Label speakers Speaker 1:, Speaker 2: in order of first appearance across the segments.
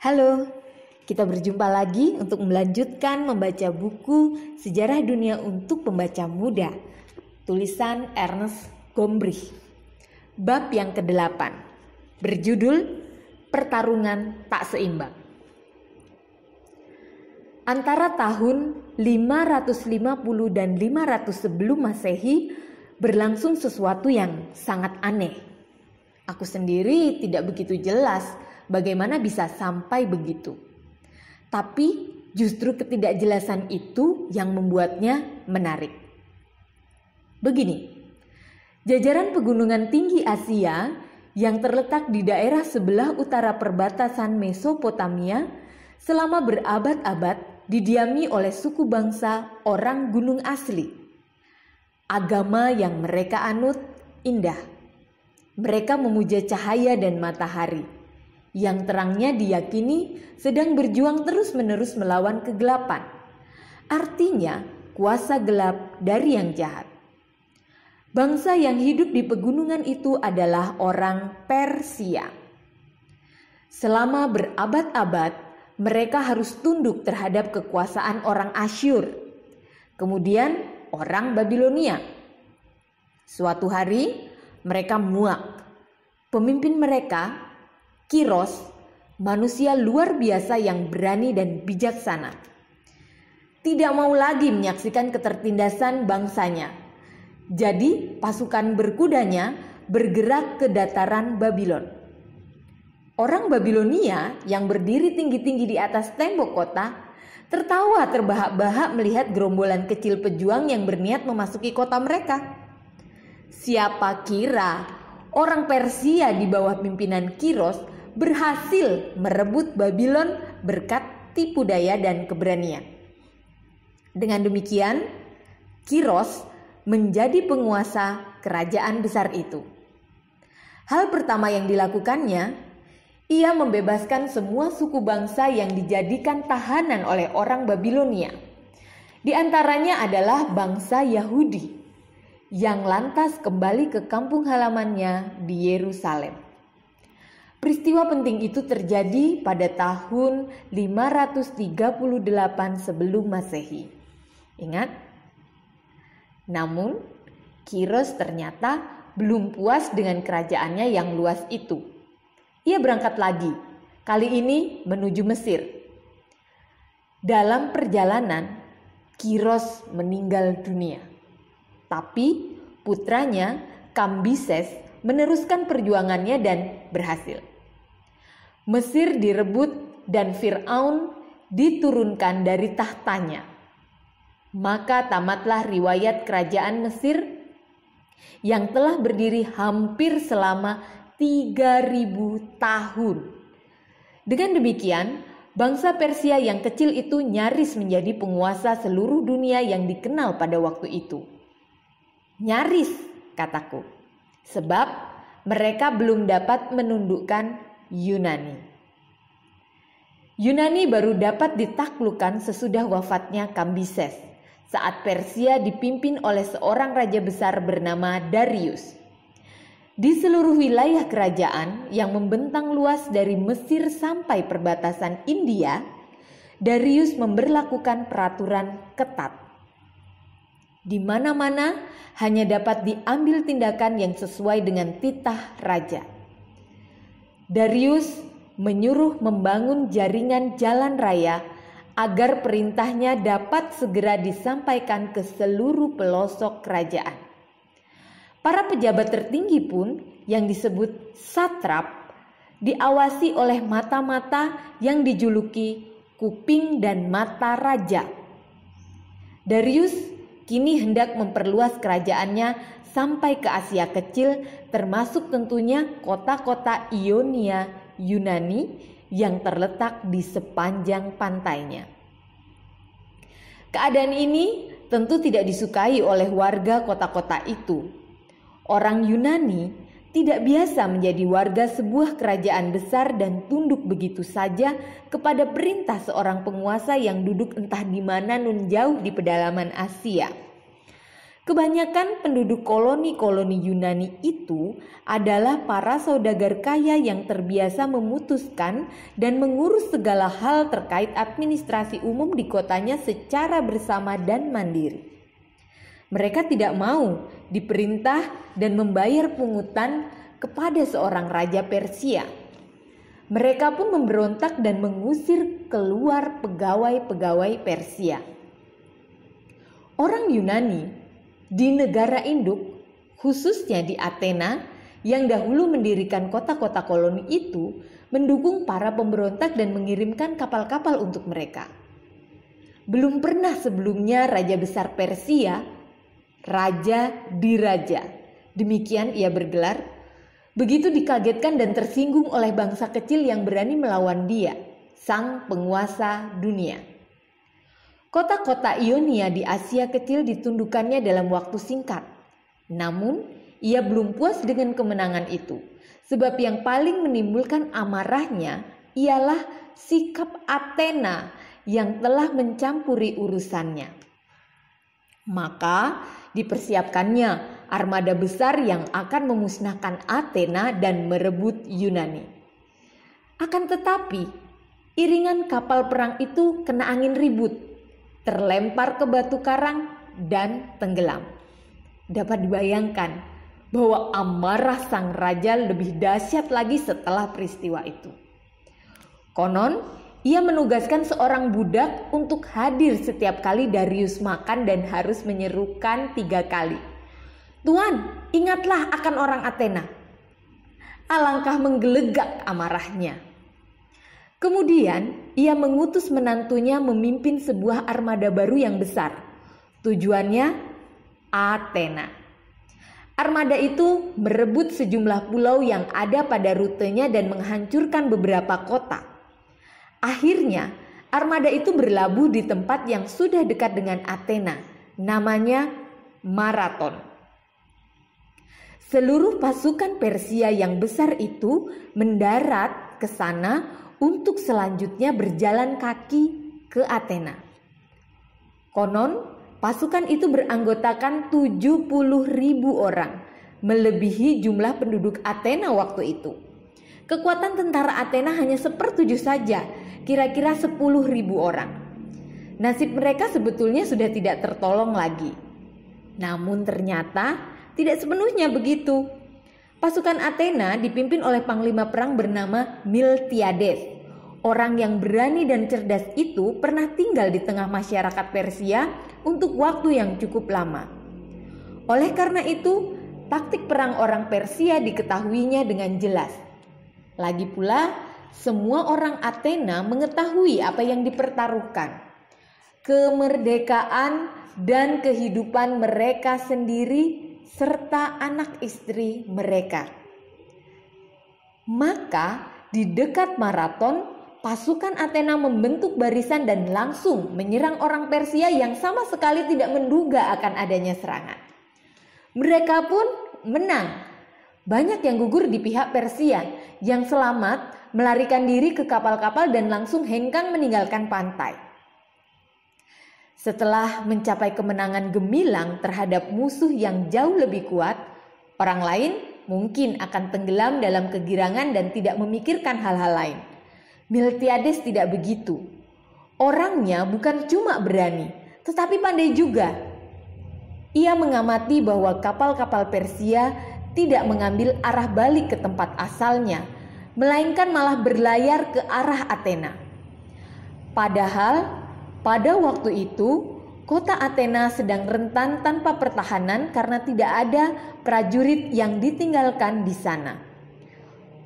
Speaker 1: Halo, kita berjumpa lagi untuk melanjutkan membaca buku Sejarah Dunia untuk Pembaca Muda, tulisan Ernest Gombrich. Bab yang ke-8, berjudul Pertarungan Tak Seimbang. Antara tahun 550 dan 500 sebelum Masehi berlangsung sesuatu yang sangat aneh. Aku sendiri tidak begitu jelas bagaimana bisa sampai begitu. Tapi justru ketidakjelasan itu yang membuatnya menarik. Begini, jajaran pegunungan tinggi Asia yang terletak di daerah sebelah utara perbatasan Mesopotamia selama berabad-abad didiami oleh suku bangsa orang gunung asli. Agama yang mereka anut indah. Mereka memuja cahaya dan matahari, yang terangnya diyakini sedang berjuang terus-menerus melawan kegelapan. Artinya, kuasa gelap dari yang jahat. Bangsa yang hidup di pegunungan itu adalah orang Persia. Selama berabad-abad, mereka harus tunduk terhadap kekuasaan orang Asyur, kemudian orang Babilonia. Suatu hari, mereka muak. Pemimpin mereka, Kiros, manusia luar biasa yang berani dan bijaksana, tidak mau lagi menyaksikan ketertindasan bangsanya. Jadi pasukan berkudanya bergerak ke dataran Babilon. Orang Babilonia yang berdiri tinggi-tinggi di atas tembok kota tertawa terbahak-bahak melihat gerombolan kecil pejuang yang berniat memasuki kota mereka. Siapa kira orang Persia di bawah pimpinan Kiros berhasil merebut Babylon berkat tipu daya dan keberanian. Dengan demikian, Kiros menjadi penguasa kerajaan besar itu. Hal pertama yang dilakukannya, ia membebaskan semua suku bangsa yang dijadikan tahanan oleh orang Babilonia. Di antaranya adalah bangsa Yahudi yang lantas kembali ke kampung halamannya di Yerusalem. Peristiwa penting itu terjadi pada tahun 538 sebelum Masehi. Ingat? Namun, Kiros ternyata belum puas dengan kerajaannya yang luas itu. Ia berangkat lagi, kali ini menuju Mesir. Dalam perjalanan, Kiros meninggal dunia. Tapi putranya Kambises meneruskan perjuangannya dan berhasil. Mesir direbut dan Fir'aun diturunkan dari tahtanya. Maka tamatlah riwayat kerajaan Mesir yang telah berdiri hampir selama 3000 tahun. Dengan demikian, bangsa Persia yang kecil itu nyaris menjadi penguasa seluruh dunia yang dikenal pada waktu itu. Nyaris, kataku, sebab mereka belum dapat menundukkan Yunani. Yunani baru dapat ditaklukkan sesudah wafatnya Kambises, saat Persia dipimpin oleh seorang raja besar bernama Darius. Di seluruh wilayah kerajaan yang membentang luas dari Mesir sampai perbatasan India, Darius memberlakukan peraturan ketat. Di mana-mana hanya dapat diambil tindakan yang sesuai dengan titah raja. Darius menyuruh membangun jaringan jalan raya agar perintahnya dapat segera disampaikan ke seluruh pelosok kerajaan. Para pejabat tertinggi pun yang disebut satrap diawasi oleh mata-mata yang dijuluki kuping dan mata raja. Darius kini hendak memperluas kerajaannya sampai ke Asia Kecil, termasuk tentunya kota-kota Ionia Yunani yang terletak di sepanjang pantainya. Keadaan ini tentu tidak disukai oleh warga kota-kota itu. Orang Yunani tidak biasa menjadi warga sebuah kerajaan besar dan tunduk begitu saja kepada perintah seorang penguasa yang duduk entah di mana nun jauh di pedalaman Asia. Kebanyakan penduduk koloni-koloni Yunani itu adalah para saudagar kaya yang terbiasa memutuskan dan mengurus segala hal terkait administrasi umum di kotanya secara bersama dan mandiri. Mereka tidak mau diperintah dan membayar pungutan kepada seorang raja Persia. Mereka pun memberontak dan mengusir keluar pegawai-pegawai Persia. Orang Yunani di negara induk, khususnya di Athena yang dahulu mendirikan kota-kota koloni itu, mendukung para pemberontak dan mengirimkan kapal-kapal untuk mereka. Belum pernah sebelumnya Raja Besar Persia, Raja Diraja, demikian ia bergelar, begitu dikagetkan dan tersinggung oleh bangsa kecil yang berani melawan dia, sang penguasa dunia. Kota-kota Ionia di Asia Kecil ditundukkannya dalam waktu singkat. Namun, ia belum puas dengan kemenangan itu, sebab yang paling menimbulkan amarahnya ialah sikap Athena yang telah mencampuri urusannya. Maka dipersiapkannya armada besar yang akan memusnahkan Athena dan merebut Yunani. Akan tetapi, iringan kapal perang itu kena angin ribut, terlempar ke batu karang dan tenggelam. Dapat dibayangkan bahwa amarah sang raja lebih dahsyat lagi setelah peristiwa itu. Konon, ia menugaskan seorang budak untuk hadir setiap kali Darius makan dan harus menyerukan 3 kali. "Tuan, ingatlah akan orang Athena." Alangkah menggelegak amarahnya. Kemudian ia mengutus menantunya memimpin sebuah armada baru yang besar. Tujuannya Athena. Armada itu merebut sejumlah pulau yang ada pada rutenya dan menghancurkan beberapa kota. Akhirnya armada itu berlabuh di tempat yang sudah dekat dengan Athena, namanya Marathon. Seluruh pasukan Persia yang besar itu mendarat ke sana untuk selanjutnya berjalan kaki ke Athena. Konon, pasukan itu beranggotakan 70.000 orang, melebihi jumlah penduduk Athena waktu itu. Kekuatan tentara Athena hanya 1/7 saja, kira-kira 10.000 orang. Nasib mereka sebetulnya sudah tidak tertolong lagi. Namun ternyata tidak sepenuhnya begitu. Pasukan Athena dipimpin oleh panglima perang bernama Miltiades. Orang yang berani dan cerdas itu pernah tinggal di tengah masyarakat Persia untuk waktu yang cukup lama. Oleh karena itu, taktik perang orang Persia diketahuinya dengan jelas. Lagi pula, semua orang Athena mengetahui apa yang dipertaruhkan. Kemerdekaan dan kehidupan mereka sendiri serta anak istri mereka. Maka di dekat Marathon, pasukan Athena membentuk barisan dan langsung menyerang orang Persia yang sama sekali tidak menduga akan adanya serangan. Mereka pun menang. Banyak yang gugur di pihak Persia, yang selamat melarikan diri ke kapal-kapal dan langsung hengkang meninggalkan pantai. Setelah mencapai kemenangan gemilang terhadap musuh yang jauh lebih kuat, orang lain mungkin akan tenggelam dalam kegirangan dan tidak memikirkan hal-hal lain. Miltiades tidak begitu. Orangnya bukan cuma berani, tetapi pandai juga. Ia mengamati bahwa kapal-kapal Persia tidak mengambil arah balik ke tempat asalnya, melainkan malah berlayar ke arah Athena. Padahal pada waktu itu, kota Athena sedang rentan tanpa pertahanan karena tidak ada prajurit yang ditinggalkan di sana.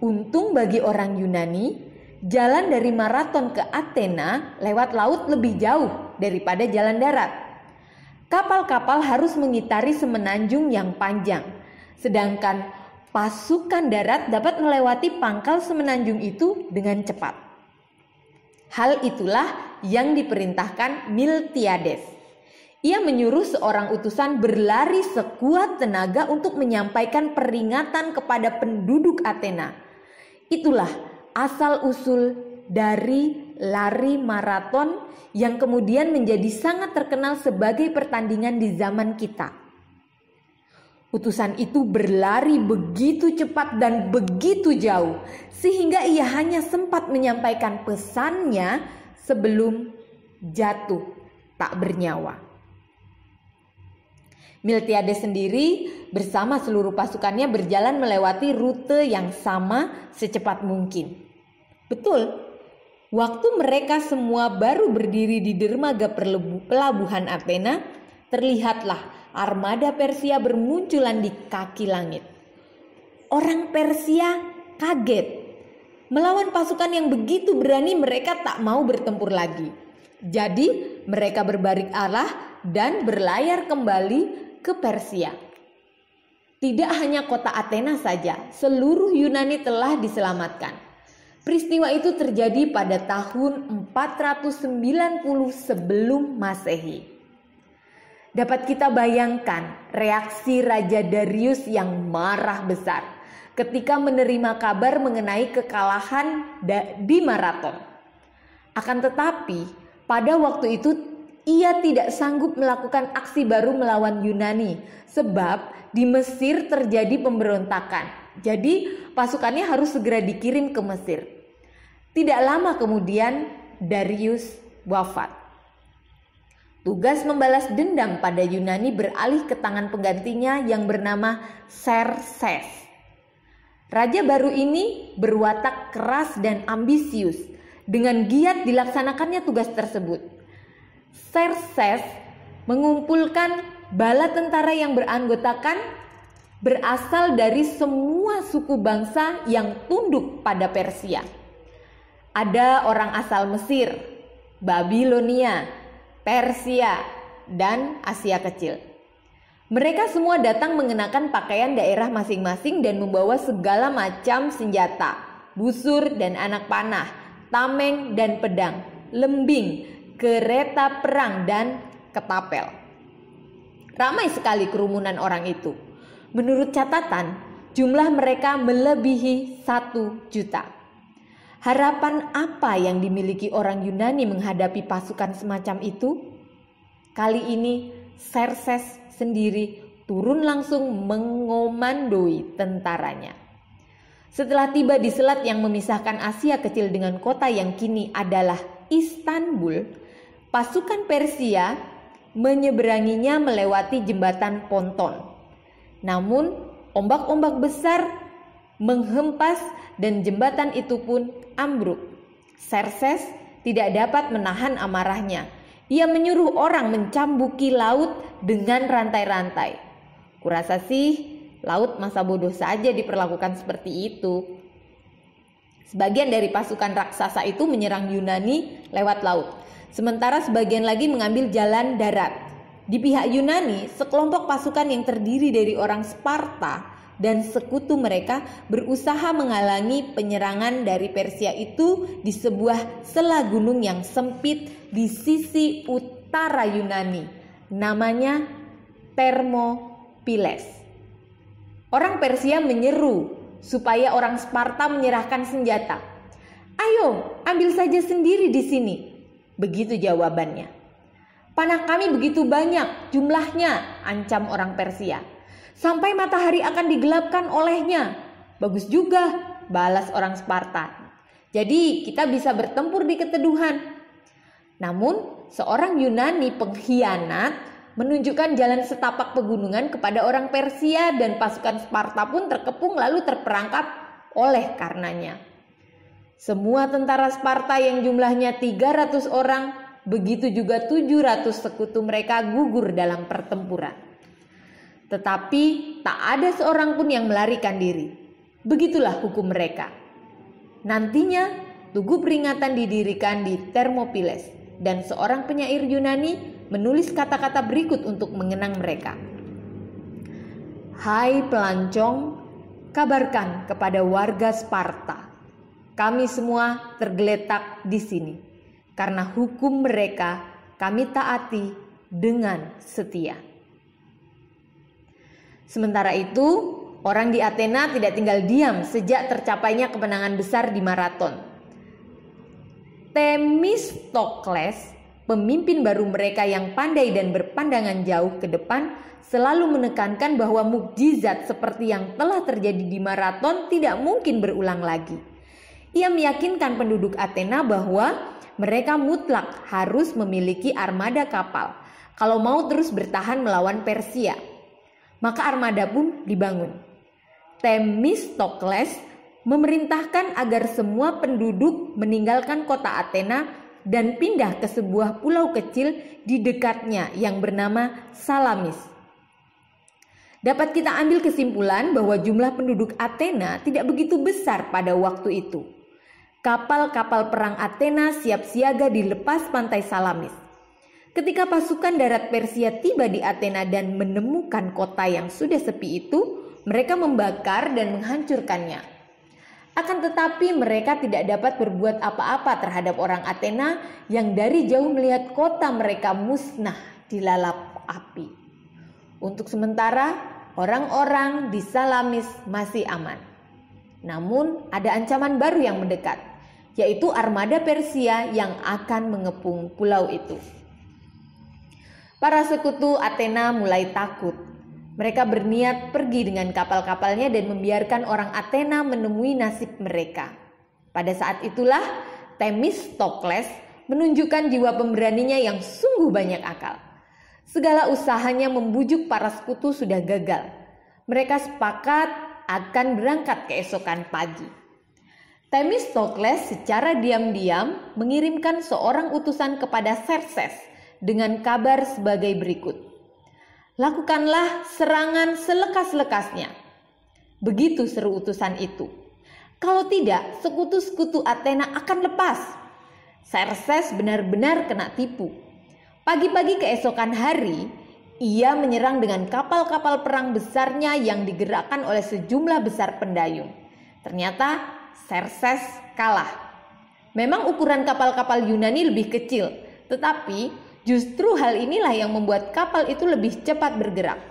Speaker 1: Untung bagi orang Yunani, jalan dari Marathon ke Athena lewat laut lebih jauh daripada jalan darat. Kapal-kapal harus mengitari semenanjung yang panjang, sedangkan pasukan darat dapat melewati pangkal semenanjung itu dengan cepat. Hal itulah yang diperintahkan Miltiades. Ia menyuruh seorang utusan berlari sekuat tenaga untuk menyampaikan peringatan kepada penduduk Athena. Itulah asal-usul dari lari maraton yang kemudian menjadi sangat terkenal sebagai pertandingan di zaman kita. Utusan itu berlari begitu cepat dan begitu jauh, sehingga ia hanya sempat menyampaikan pesannya sebelum jatuh tak bernyawa. Miltiades sendiri bersama seluruh pasukannya berjalan melewati rute yang sama secepat mungkin. Betul, waktu mereka semua baru berdiri di dermaga pelabuhan Athena, terlihatlah armada Persia bermunculan di kaki langit. Orang Persia kaget. Melawan pasukan yang begitu berani, mereka tak mau bertempur lagi. Jadi mereka berbalik arah dan berlayar kembali ke Persia. Tidak hanya kota Athena saja, seluruh Yunani telah diselamatkan. Peristiwa itu terjadi pada tahun 490 sebelum Masehi. Dapat kita bayangkan reaksi Raja Darius yang marah besar ketika menerima kabar mengenai kekalahan di Marathon. Akan tetapi, pada waktu itu ia tidak sanggup melakukan aksi baru melawan Yunani sebab di Mesir terjadi pemberontakan. Jadi pasukannya harus segera dikirim ke Mesir. Tidak lama kemudian Darius wafat. Tugas membalas dendam pada Yunani beralih ke tangan penggantinya yang bernama Xerxes. Raja baru ini berwatak keras dan ambisius. Dengan giat dilaksanakannya tugas tersebut. Xerxes mengumpulkan bala tentara yang berasal dari semua suku bangsa yang tunduk pada Persia. Ada orang asal Mesir, Babilonia, Persia, dan Asia Kecil. Mereka semua datang mengenakan pakaian daerah masing-masing dan membawa segala macam senjata, busur dan anak panah, tameng dan pedang, lembing, kereta perang dan ketapel. Ramai sekali kerumunan orang itu. Menurut catatan, jumlah mereka melebihi 1 juta. Harapan apa yang dimiliki orang Yunani menghadapi pasukan semacam itu? Kali ini Xerxes sendiri turun langsung mengomandoi tentaranya. Setelah tiba di selat yang memisahkan Asia Kecil dengan kota yang kini adalah Istanbul, pasukan Persia menyeberanginya melewati jembatan ponton. Namun ombak-ombak besar menghempas dan jembatan itu pun ambruk. Xerxes tidak dapat menahan amarahnya. Ia menyuruh orang mencambuki laut dengan rantai-rantai. Kurasa sih laut masa bodoh saja diperlakukan seperti itu. Sebagian dari pasukan raksasa itu menyerang Yunani lewat laut, sementara sebagian lagi mengambil jalan darat. Di pihak Yunani, sekelompok pasukan yang terdiri dari orang Sparta dan sekutu mereka berusaha menghalangi penyerangan dari Persia itu di sebuah sela gunung yang sempit di sisi utara Yunani, namanya Thermopyles. Orang Persia menyeru supaya orang Sparta menyerahkan senjata. "Ayo, ambil saja sendiri di sini." Begitu jawabannya. "Panah kami begitu banyak jumlahnya," ancam orang Persia. "Sampai matahari akan digelapkan olehnya." "Bagus juga," balas orang Sparta. "Jadi kita bisa bertempur di keteduhan." Namun seorang Yunani pengkhianat menunjukkan jalan setapak pegunungan kepada orang Persia dan pasukan Sparta pun terkepung lalu terperangkap oleh karenanya. Semua tentara Sparta yang jumlahnya 300 orang, begitu juga 700 sekutu mereka gugur dalam pertempuran. Tetapi tak ada seorang pun yang melarikan diri. Begitulah hukum mereka. Nantinya tugu peringatan didirikan di Thermopyles dan seorang penyair Yunani menulis kata-kata berikut untuk mengenang mereka. "Hai pelancong, kabarkan kepada warga Sparta, kami semua tergeletak di sini karena hukum mereka kami taati dengan setia." Sementara itu, orang di Athena tidak tinggal diam sejak tercapainya kemenangan besar di Marathon. Themistokles pemimpin baru mereka yang pandai dan berpandangan jauh ke depan selalu menekankan bahwa mukjizat seperti yang telah terjadi di Marathon tidak mungkin berulang lagi. Ia meyakinkan penduduk Athena bahwa mereka mutlak harus memiliki armada kapal kalau mau terus bertahan melawan Persia. Maka armada pun dibangun. Themistokles memerintahkan agar semua penduduk meninggalkan kota Athena dan pindah ke sebuah pulau kecil di dekatnya yang bernama Salamis. Dapat kita ambil kesimpulan bahwa jumlah penduduk Athena tidak begitu besar pada waktu itu. Kapal-kapal perang Athena siap siaga di lepas pantai Salamis. Ketika pasukan darat Persia tiba di Athena dan menemukan kota yang sudah sepi itu, mereka membakar dan menghancurkannya. Akan tetapi mereka tidak dapat berbuat apa-apa terhadap orang Athena yang dari jauh melihat kota mereka musnah dilalap api. Untuk sementara, orang-orang di Salamis masih aman. Namun ada ancaman baru yang mendekat, yaitu armada Persia yang akan mengepung pulau itu. Para sekutu Athena mulai takut. Mereka berniat pergi dengan kapal-kapalnya dan membiarkan orang Athena menemui nasib mereka. Pada saat itulah Themistokles menunjukkan jiwa pemberaninya yang sungguh banyak akal. Segala usahanya membujuk para sekutu sudah gagal. Mereka sepakat akan berangkat keesokan pagi. Themistokles secara diam-diam mengirimkan seorang utusan kepada Xerxes dengan kabar sebagai berikut. Lakukanlah serangan selekas-lekasnya. Begitu seru utusan itu. Kalau tidak, sekutu-sekutu Athena akan lepas. Xerxes benar-benar kena tipu. Pagi-pagi keesokan hari, ia menyerang dengan kapal-kapal perang besarnya yang digerakkan oleh sejumlah besar pendayung. Ternyata Xerxes kalah. Memang ukuran kapal-kapal Yunani lebih kecil, tetapi justru hal inilah yang membuat kapal itu lebih cepat bergerak.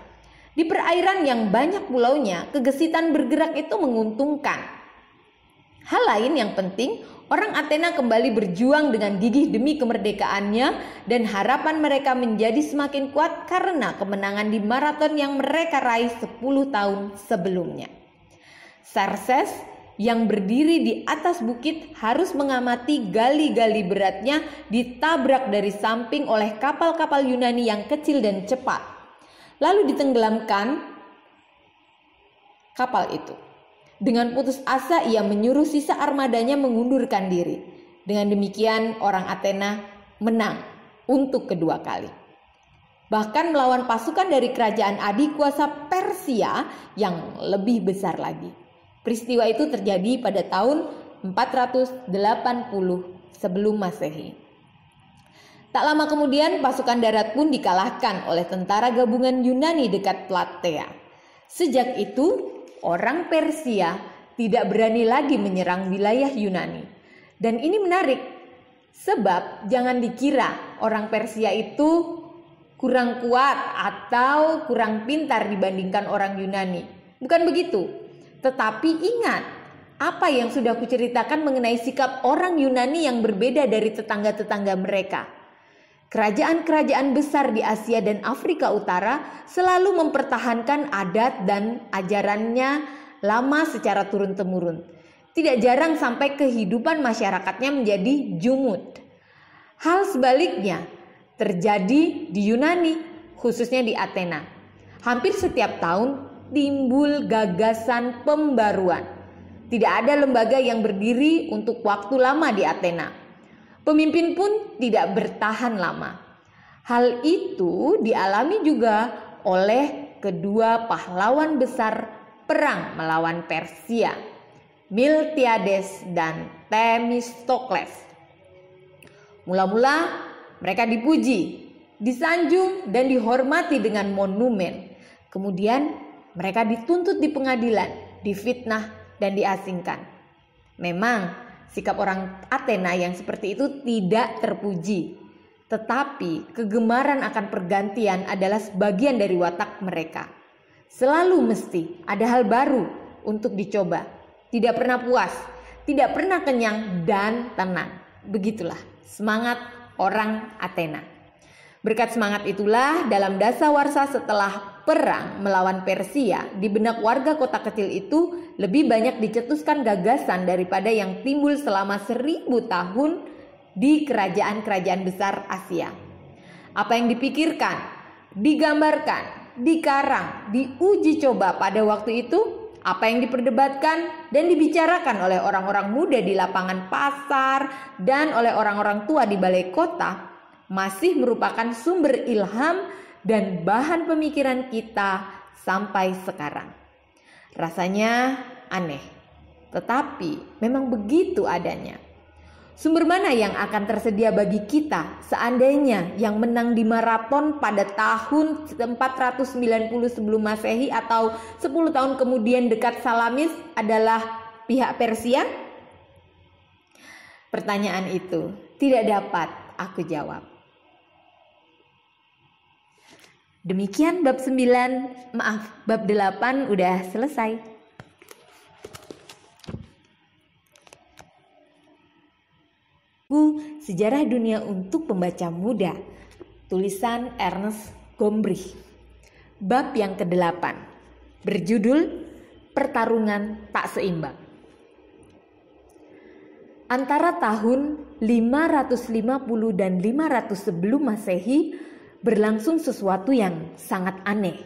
Speaker 1: Di perairan yang banyak pulaunya, kegesitan bergerak itu menguntungkan. Hal lain yang penting, orang Athena kembali berjuang dengan gigih demi kemerdekaannya dan harapan mereka menjadi semakin kuat karena kemenangan di Marathon yang mereka raih 10 tahun sebelumnya. Xerxes yang berdiri di atas bukit harus mengamati gali-gali beratnya ditabrak dari samping oleh kapal-kapal Yunani yang kecil dan cepat. Lalu ditenggelamkan kapal itu. Dengan putus asa ia menyuruh sisa armadanya mengundurkan diri. Dengan demikian orang Athena menang untuk kedua kali. Bahkan melawan pasukan dari kerajaan adik kuasa Persia yang lebih besar lagi. Peristiwa itu terjadi pada tahun 480 sebelum Masehi. Tak lama kemudian pasukan darat pun dikalahkan oleh tentara gabungan Yunani dekat Plataea. Sejak itu orang Persia tidak berani lagi menyerang wilayah Yunani. Dan ini menarik, sebab jangan dikira orang Persia itu kurang kuat atau kurang pintar dibandingkan orang Yunani. Bukan begitu. Tetapi ingat, apa yang sudah kuceritakan mengenai sikap orang Yunani yang berbeda dari tetangga-tetangga mereka. Kerajaan-kerajaan besar di Asia dan Afrika Utara selalu mempertahankan adat dan ajarannya lama secara turun-temurun. Tidak jarang sampai kehidupan masyarakatnya menjadi jumud. Hal sebaliknya terjadi di Yunani, khususnya di Athena. Hampir setiap tahun timbul gagasan pembaruan. Tidak ada lembaga yang berdiri untuk waktu lama di Athena. Pemimpin pun tidak bertahan lama. Hal itu dialami juga oleh kedua pahlawan besar perang melawan Persia, Miltiades dan Themistokles. Mula-mula mereka dipuji, disanjung dan dihormati dengan monumen. Kemudian mereka dituntut di pengadilan, difitnah dan diasingkan. Memang sikap orang Athena yang seperti itu tidak terpuji. Tetapi kegemaran akan pergantian adalah sebagian dari watak mereka. Selalu mesti ada hal baru untuk dicoba. Tidak pernah puas, tidak pernah kenyang dan tenang. Begitulah semangat orang Athena. Berkat semangat itulah dalam dasawarsa setelah perang melawan Persia, di benak warga kota kecil itu lebih banyak dicetuskan gagasan daripada yang timbul selama 1000 tahun di kerajaan-kerajaan besar Asia. Apa yang dipikirkan, digambarkan, dikarang, diuji coba pada waktu itu, apa yang diperdebatkan dan dibicarakan oleh orang-orang muda di lapangan pasar dan oleh orang-orang tua di balai kota masih merupakan sumber ilham dan bahan pemikiran kita sampai sekarang. Rasanya aneh, tetapi memang begitu adanya. Sumber mana yang akan tersedia bagi kita seandainya yang menang di maraton pada tahun 490 sebelum Masehi atau 10 tahun kemudian dekat Salamis adalah pihak Persia? Pertanyaan itu tidak dapat aku jawab. Demikian bab 8 udah selesai. Buku Sejarah Dunia untuk Pembaca Muda, tulisan Ernest Gombrich. Bab yang ke-8 berjudul Pertarungan Tak Seimbang. Antara tahun 550 dan 500 sebelum Masehi berlangsung sesuatu yang sangat aneh.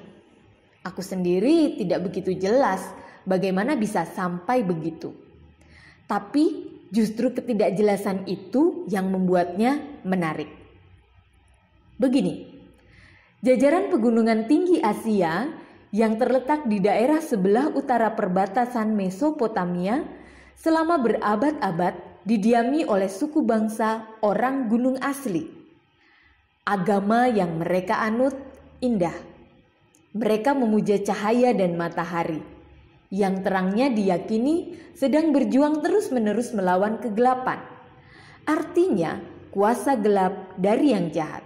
Speaker 1: Aku sendiri tidak begitu jelas bagaimana bisa sampai begitu. Tapi justru ketidakjelasan itu yang membuatnya menarik. Begini, jajaran pegunungan tinggi Asia yang terletak di daerah sebelah utara perbatasan Mesopotamia selama berabad-abad didiami oleh suku bangsa orang gunung asli. Agama yang mereka anut indah. Mereka memuja cahaya dan matahari, yang terangnya diyakini sedang berjuang terus-menerus melawan kegelapan. Artinya, kuasa gelap dari yang jahat.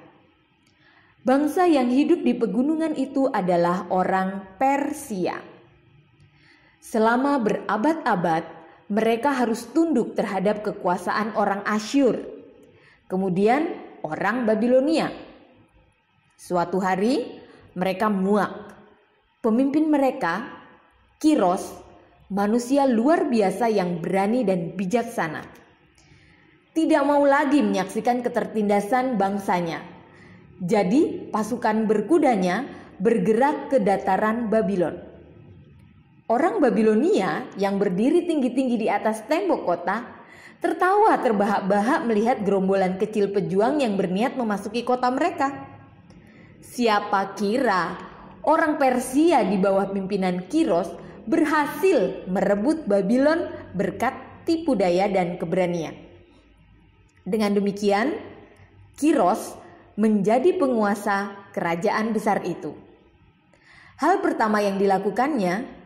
Speaker 1: Bangsa yang hidup di pegunungan itu adalah orang Persia. Selama berabad-abad, mereka harus tunduk terhadap kekuasaan orang Asyur, kemudian orang Babilonia. Suatu hari, mereka muak. Pemimpin mereka, Kiros, manusia luar biasa yang berani dan bijaksana, tidak mau lagi menyaksikan ketertindasan bangsanya. Jadi pasukan berkudanya bergerak ke dataran Babilon. Orang Babilonia yang berdiri tinggi-tinggi di atas tembok kota tertawa terbahak-bahak melihat gerombolan kecil pejuang yang berniat memasuki kota mereka. Siapa kira orang Persia di bawah pimpinan Kiros berhasil merebut Babylon berkat tipu daya dan keberanian. Dengan demikian, Kiros menjadi penguasa kerajaan besar itu. Hal pertama yang dilakukannya,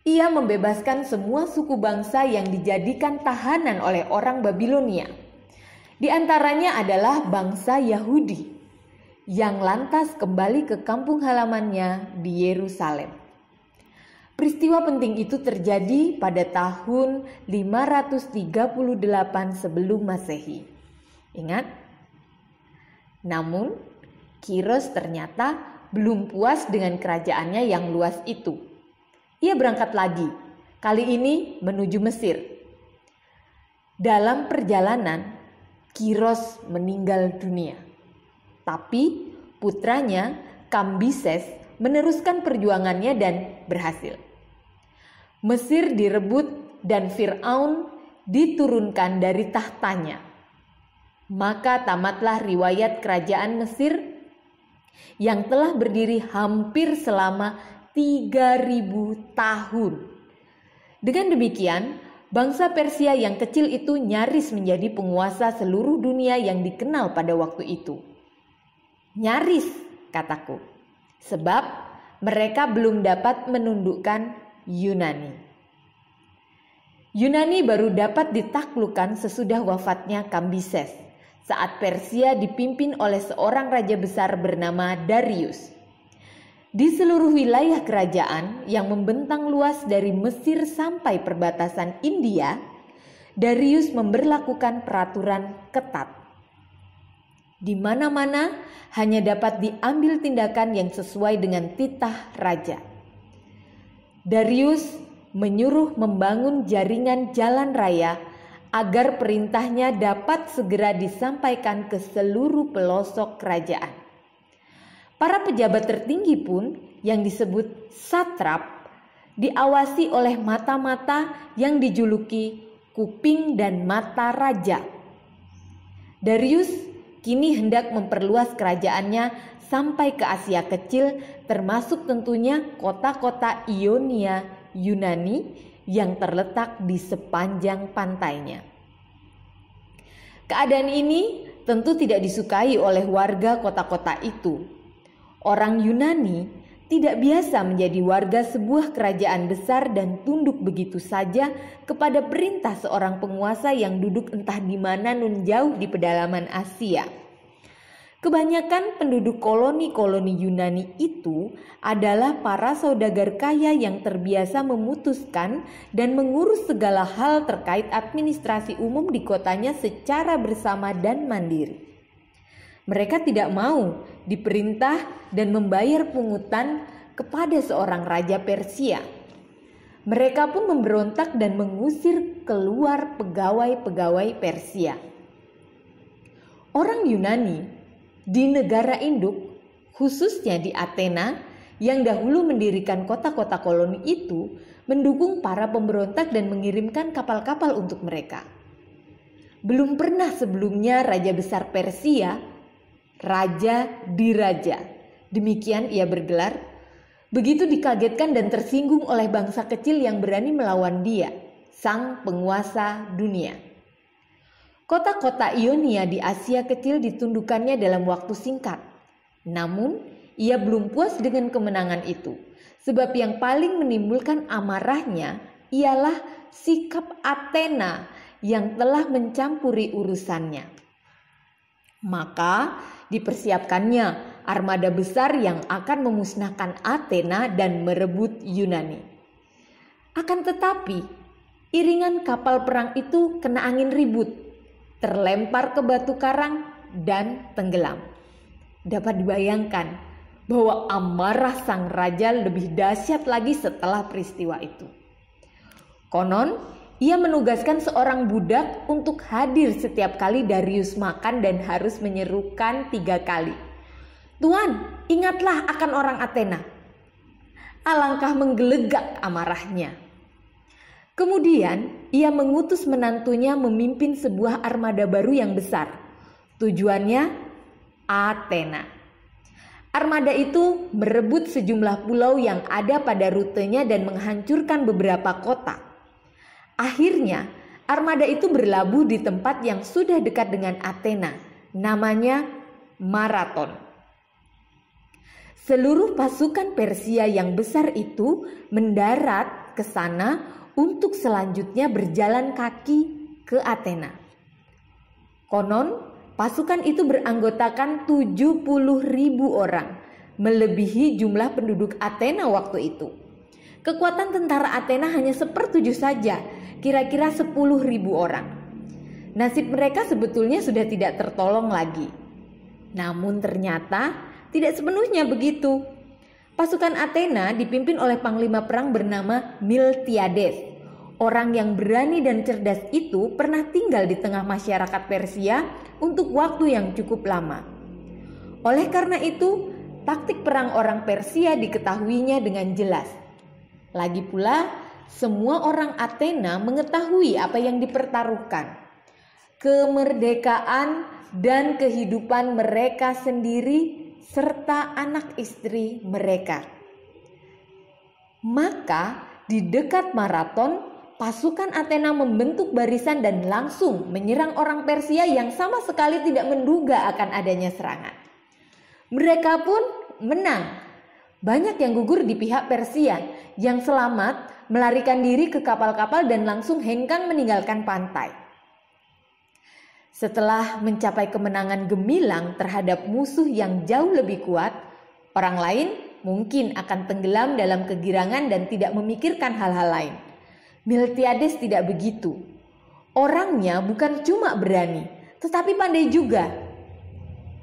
Speaker 1: ia membebaskan semua suku bangsa yang dijadikan tahanan oleh orang Babilonia. Di antaranya adalah bangsa Yahudi yang lantas kembali ke kampung halamannya di Yerusalem. Peristiwa penting itu terjadi pada tahun 538 sebelum Masehi. Ingat? Namun, Kiros ternyata belum puas dengan kerajaannya yang luas itu. Ia berangkat lagi, kali ini menuju Mesir. Dalam perjalanan, Kiros meninggal dunia. Tapi putranya Kambises meneruskan perjuangannya dan berhasil. Mesir direbut dan Fir'aun diturunkan dari tahtanya. Maka tamatlah riwayat kerajaan Mesir yang telah berdiri hampir selama 3000 tahun. Dengan demikian, bangsa Persia yang kecil itu nyaris menjadi penguasa seluruh dunia yang dikenal pada waktu itu. Nyaris, kataku, sebab mereka belum dapat menundukkan Yunani. Yunani baru dapat ditaklukkan sesudah wafatnya Kambises, saat Persia dipimpin oleh seorang raja besar bernama Darius. Di seluruh wilayah kerajaan yang membentang luas dari Mesir sampai perbatasan India, Darius memberlakukan peraturan ketat. Di mana-mana hanya dapat diambil tindakan yang sesuai dengan titah raja. Darius menyuruh membangun jaringan jalan raya agar perintahnya dapat segera disampaikan ke seluruh pelosok kerajaan. Para pejabat tertinggi pun yang disebut satrap diawasi oleh mata-mata yang dijuluki kuping dan mata raja. Darius kini hendak memperluas kerajaannya sampai ke Asia Kecil, termasuk tentunya kota-kota Ionia Yunani yang terletak di sepanjang pantainya. Keadaan ini tentu tidak disukai oleh warga kota-kota itu. Orang Yunani tidak biasa menjadi warga sebuah kerajaan besar dan tunduk begitu saja kepada perintah seorang penguasa yang duduk entah di mana nun jauh di pedalaman Asia. Kebanyakan penduduk koloni-koloni Yunani itu adalah para saudagar kaya yang terbiasa memutuskan dan mengurus segala hal terkait administrasi umum di kotanya secara bersama dan mandiri. Mereka tidak mau diperintah dan membayar pungutan kepada seorang raja Persia. Mereka pun memberontak dan mengusir keluar pegawai-pegawai Persia. Orang Yunani di negara induk, khususnya di Athena yang dahulu mendirikan kota-kota koloni itu, mendukung para pemberontak dan mengirimkan kapal-kapal untuk mereka. Belum pernah sebelumnya raja besar Persia, Raja Diraja, demikian ia bergelar, begitu dikagetkan dan tersinggung oleh bangsa kecil yang berani melawan dia, sang penguasa dunia. Kota-kota Ionia di Asia Kecil ditundukkannya dalam waktu singkat. Namun, ia belum puas dengan kemenangan itu, sebab yang paling menimbulkan amarahnya ialah sikap Athena yang telah mencampuri urusannya. Maka dipersiapkannya armada besar yang akan memusnahkan Athena dan merebut Yunani. Akan tetapi, iringan kapal perang itu kena angin ribut, terlempar ke batu karang dan tenggelam. Dapat dibayangkan bahwa amarah sang raja lebih dahsyat lagi setelah peristiwa itu. Konon, ia menugaskan seorang budak untuk hadir setiap kali Darius makan dan harus menyerukan 3 kali. "Tuan, ingatlah akan orang Athena." Alangkah menggelegak amarahnya. Kemudian ia mengutus menantunya memimpin sebuah armada baru yang besar. Tujuannya Athena. Armada itu merebut sejumlah pulau yang ada pada rutenya dan menghancurkan beberapa kota. Akhirnya armada itu berlabuh di tempat yang sudah dekat dengan Athena, namanya Marathon. Seluruh pasukan Persia yang besar itu mendarat ke sana untuk selanjutnya berjalan kaki ke Athena. Konon pasukan itu beranggotakan 70.000 orang, melebihi jumlah penduduk Athena waktu itu. Kekuatan tentara Athena hanya 1/7 saja, kira-kira 10.000 orang. Nasib mereka sebetulnya sudah tidak tertolong lagi. Namun ternyata tidak sepenuhnya begitu. Pasukan Athena dipimpin oleh panglima perang bernama Miltiades. Orang yang berani dan cerdas itu pernah tinggal di tengah masyarakat Persia untuk waktu yang cukup lama. Oleh karena itu, taktik perang orang Persia diketahuinya dengan jelas. Lagi pula, semua orang Athena mengetahui apa yang dipertaruhkan. Kemerdekaan dan kehidupan mereka sendiri serta anak istri mereka. Maka di dekat Marathon, pasukan Athena membentuk barisan dan langsung menyerang orang Persia yang sama sekali tidak menduga akan adanya serangan. Mereka pun menang. Banyak yang gugur di pihak Persia, yang selamat melarikan diri ke kapal-kapal dan langsung hengkang meninggalkan pantai. Setelah mencapai kemenangan gemilang terhadap musuh yang jauh lebih kuat, orang lain mungkin akan tenggelam dalam kegirangan dan tidak memikirkan hal-hal lain. Miltiades tidak begitu. Orangnya bukan cuma berani, tetapi pandai juga.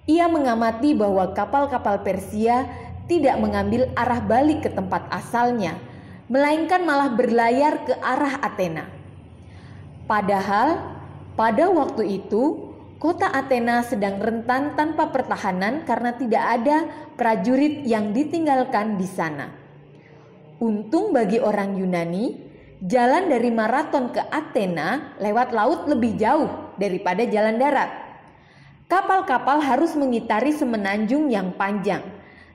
Speaker 1: Ia mengamati bahwa kapal-kapal Persia tidak mengambil arah balik ke tempat asalnya, melainkan malah berlayar ke arah Athena. Padahal pada waktu itu kota Athena sedang rentan tanpa pertahanan karena tidak ada prajurit yang ditinggalkan di sana. Untung bagi orang Yunani, jalan dari Marathon ke Athena lewat laut lebih jauh daripada jalan darat. Kapal-kapal harus mengitari semenanjung yang panjang,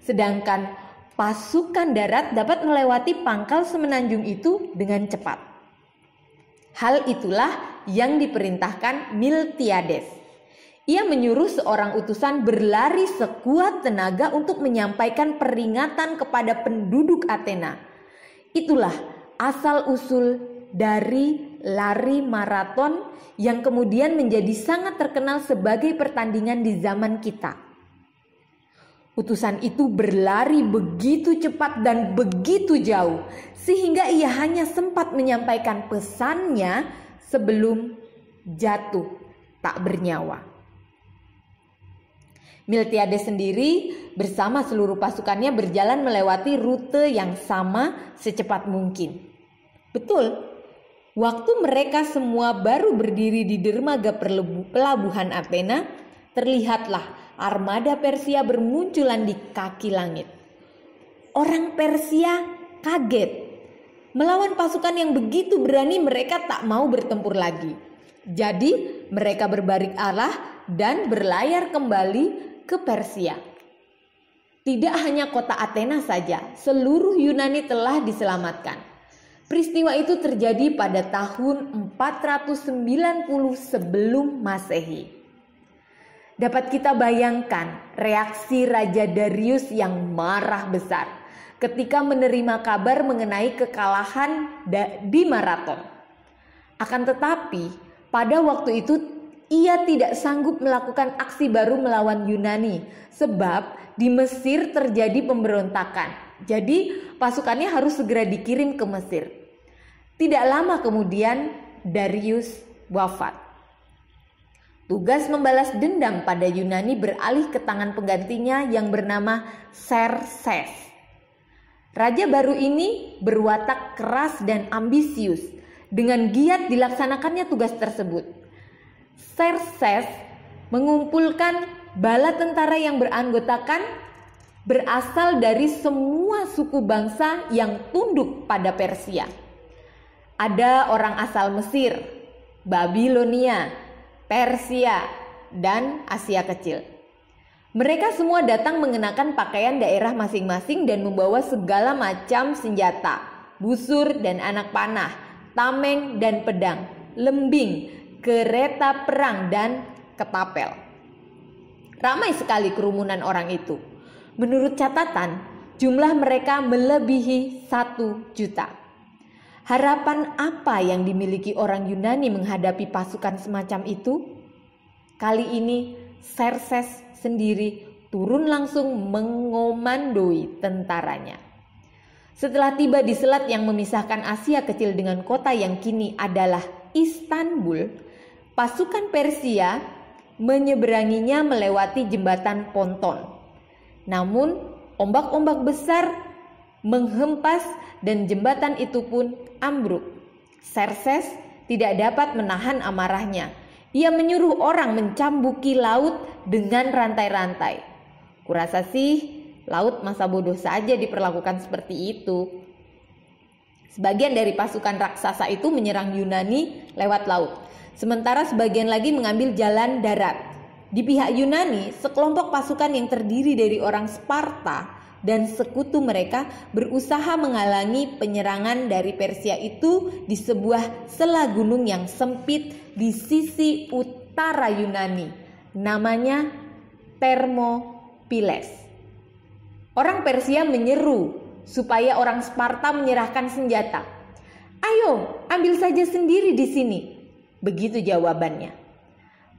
Speaker 1: sedangkan pasukan darat dapat melewati pangkal semenanjung itu dengan cepat. Hal itulah yang diperintahkan Miltiades. Ia menyuruh seorang utusan berlari sekuat tenaga untuk menyampaikan peringatan kepada penduduk Athena. Itulah asal-usul dari lari maraton yang kemudian menjadi sangat terkenal sebagai pertandingan di zaman kita. Utusan itu berlari begitu cepat dan begitu jauh sehingga ia hanya sempat menyampaikan pesannya sebelum jatuh tak bernyawa. Miltiades sendiri bersama seluruh pasukannya berjalan melewati rute yang sama secepat mungkin. Betul, waktu mereka semua baru berdiri di dermaga pelabuhan Athena, terlihatlah armada Persia bermunculan di kaki langit. Orang Persia kaget. Melawan pasukan yang begitu berani, mereka tak mau bertempur lagi. Jadi mereka berbalik arah dan berlayar kembali ke Persia. Tidak hanya kota Athena saja, seluruh Yunani telah diselamatkan. Peristiwa itu terjadi pada tahun 490 sebelum Masehi. Dapat kita bayangkan reaksi Raja Darius yang marah besar ketika menerima kabar mengenai kekalahan di Marathon. Akan tetapi pada waktu itu ia tidak sanggup melakukan aksi baru melawan Yunani sebab di Mesir terjadi pemberontakan. Jadi pasukannya harus segera dikirim ke Mesir. Tidak lama kemudian Darius wafat. Tugas membalas dendam pada Yunani beralih ke tangan penggantinya yang bernama Xerxes. Raja baru ini berwatak keras dan ambisius. Dengan giat dilaksanakannya tugas tersebut. Xerxes mengumpulkan bala tentara yang berasal dari semua suku bangsa yang tunduk pada Persia. Ada orang asal Mesir, Babilonia, Persia, dan Asia Kecil. Mereka semua datang mengenakan pakaian daerah masing-masing dan membawa segala macam senjata, busur dan anak panah, tameng dan pedang, lembing, kereta perang dan ketapel. Ramai sekali kerumunan orang itu. Menurut catatan, jumlah mereka melebihi 1 juta. Harapan apa yang dimiliki orang Yunani menghadapi pasukan semacam itu? Kali ini Xerxes sendiri turun langsung mengomandoi tentaranya. Setelah tiba di selat yang memisahkan Asia Kecil dengan kota yang kini adalah Istanbul, pasukan Persia menyeberanginya melewati jembatan ponton. Namun ombak-ombak besar menghempas dan jembatan itu pun ambruk. Xerxes tidak dapat menahan amarahnya. Ia menyuruh orang mencambuki laut dengan rantai-rantai. Kurasa sih laut masa bodoh saja diperlakukan seperti itu. Sebagian dari pasukan raksasa itu menyerang Yunani lewat laut, sementara sebagian lagi mengambil jalan darat. Di pihak Yunani, sekelompok pasukan yang terdiri dari orang Sparta dan sekutu mereka berusaha menghalangi penyerangan dari Persia itu di sebuah sela gunung yang sempit di sisi utara Yunani, namanya Thermopyles. Orang Persia menyeru supaya orang Sparta menyerahkan senjata. "Ayo, ambil saja sendiri di sini." Begitu jawabannya.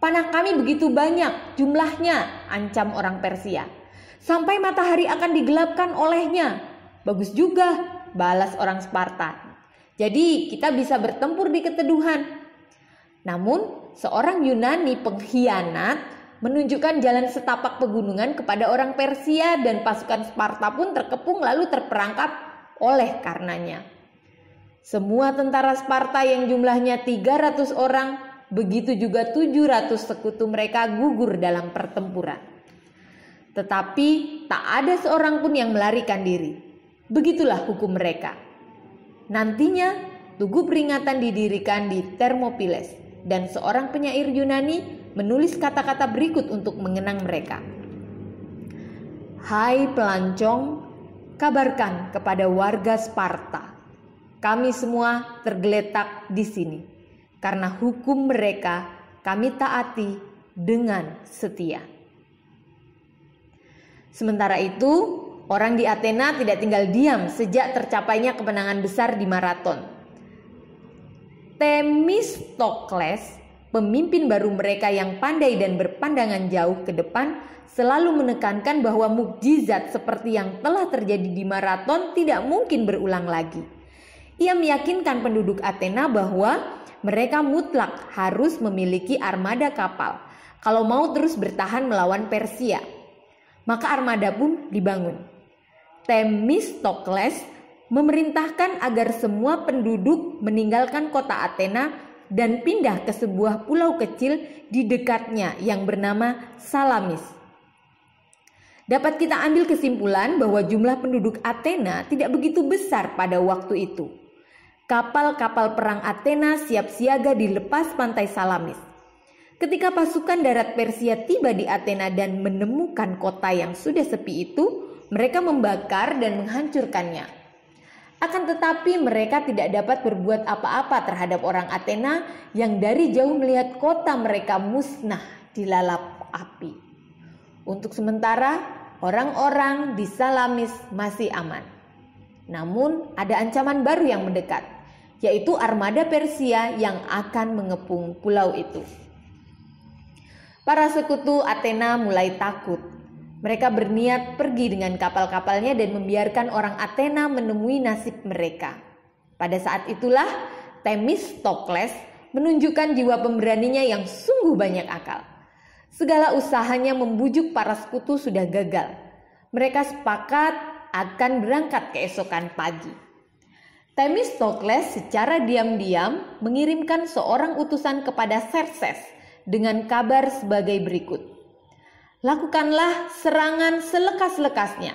Speaker 1: "Panah kami begitu banyak jumlahnya," ancam orang Persia. "Sampai matahari akan digelapkan olehnya." "Bagus juga," balas orang Sparta. "Jadi kita bisa bertempur di keteduhan." Namun seorang Yunani pengkhianat menunjukkan jalan setapak pegunungan kepada orang Persia dan pasukan Sparta pun terkepung lalu terperangkap oleh karenanya. Semua tentara Sparta yang jumlahnya 300 orang, begitu juga 700 sekutu mereka gugur dalam pertempuran. Tetapi tak ada seorang pun yang melarikan diri. Begitulah hukum mereka. Nantinya tugu peringatan didirikan di Thermopylae dan seorang penyair Yunani menulis kata-kata berikut untuk mengenang mereka. Hai pelancong, kabarkan kepada warga Sparta, kami semua tergeletak di sini. Karena hukum mereka kami taati dengan setia. Sementara itu, orang di Athena tidak tinggal diam sejak tercapainya kemenangan besar di maraton. Themistokles, pemimpin baru mereka yang pandai dan berpandangan jauh ke depan, selalu menekankan bahwa mukjizat seperti yang telah terjadi di maraton tidak mungkin berulang lagi. Ia meyakinkan penduduk Athena bahwa mereka mutlak harus memiliki armada kapal kalau mau terus bertahan melawan Persia. Maka armada pun dibangun. Themistokles memerintahkan agar semua penduduk meninggalkan kota Athena dan pindah ke sebuah pulau kecil di dekatnya yang bernama Salamis. Dapat kita ambil kesimpulan bahwa jumlah penduduk Athena tidak begitu besar pada waktu itu. Kapal-kapal perang Athena siap siaga di lepas pantai Salamis. Ketika pasukan darat Persia tiba di Athena dan menemukan kota yang sudah sepi itu, mereka membakar dan menghancurkannya. Akan tetapi mereka tidak dapat berbuat apa-apa terhadap orang Athena yang dari jauh melihat kota mereka musnah dilalap api. Untuk sementara, orang-orang di Salamis masih aman. Namun ada ancaman baru yang mendekat, yaitu armada Persia yang akan mengepung pulau itu. Para sekutu Athena mulai takut. Mereka berniat pergi dengan kapal-kapalnya dan membiarkan orang Athena menemui nasib mereka. Pada saat itulah Themistokles menunjukkan jiwa pemberaninya yang sungguh banyak akal. Segala usahanya membujuk para sekutu sudah gagal. Mereka sepakat akan berangkat keesokan pagi. Themistokles secara diam-diam mengirimkan seorang utusan kepada Xerxes dengan kabar sebagai berikut. Lakukanlah serangan selekas-lekasnya.